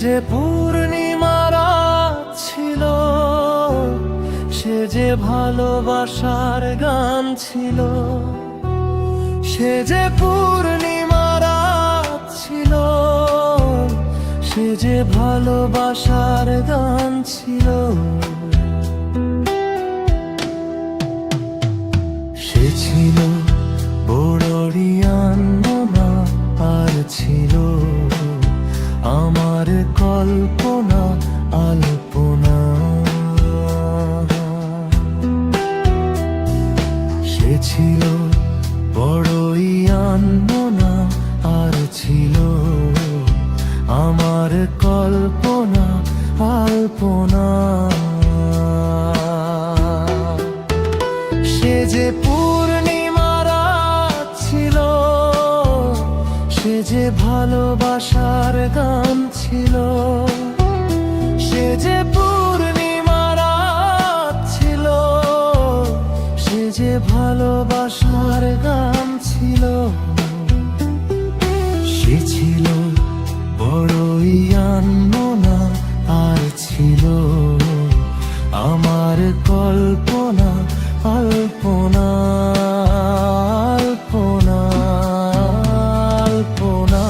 যে পূর্ণিমার রাত ছিল, সে যে ভালোবাসার গান ছিল। সে যে পূর্ণিমার রাত ছিল, সে যে ভালোবাসার গান ছিল। সে ছিল বড়ই আনমনা, আর ছিল আমার কল্পনা আলপনা। সে ছিল বড়ই আনমনা, আর ছিল আমার কল্পনা আলপনা। সে যে পূর্ণিমার রাত ছিল, সে যে ভালোবাসার গান ছিল। সে যে পূর্ণিমার রাত ছিল, সে যে ভালোবাসার গান ছিল। সে ছিল বড়ই আনমনা, আর ছিল আমার কল্পনা আলপনা আলপনা আলপনা।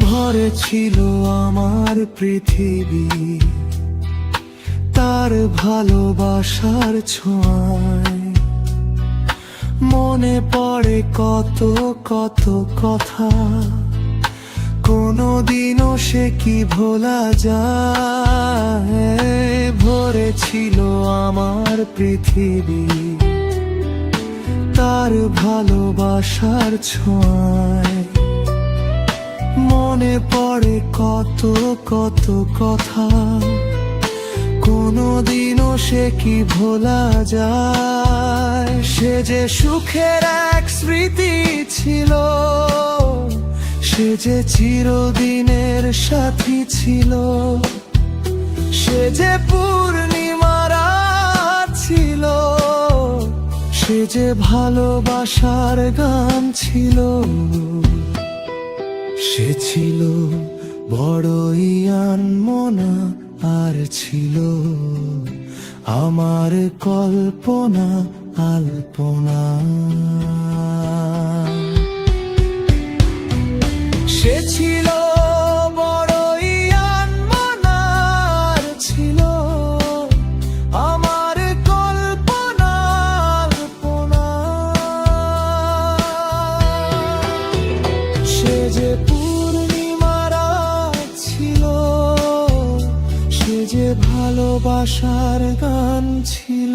ভরে ছিল আমার পৃথিবী তার ভালোবাসার ছোঁয়ায়। মনে পড়ে কত কত কথা, কোনোদিনও সে কি ভোলা যায়। ভরে ছিল আমার পৃথিবী তার ভালোবাসার ছোঁয়ায়। মনে পড়ে কত কত কথা, কোনোদিনও সে কি ভোলা যায়। সে যে সুখের এক স্মৃতি ছিল, সে যে চিরদিনের সাথী ছিল। সে যে পূর্ণিমার রাত ছিল, সে যে ভালোবাসার গান ছিল। সে ছিল বড়ই আনমনা, আর ছিল আমার কল্পনা আলপনা। সে ছিল বড়ই আনমনা, আর ছিল আমার কল্পনা আলপনা। সে যে পূর্ণিমার রাত ছিল, সে যে ভালোবাসার গান ছিল।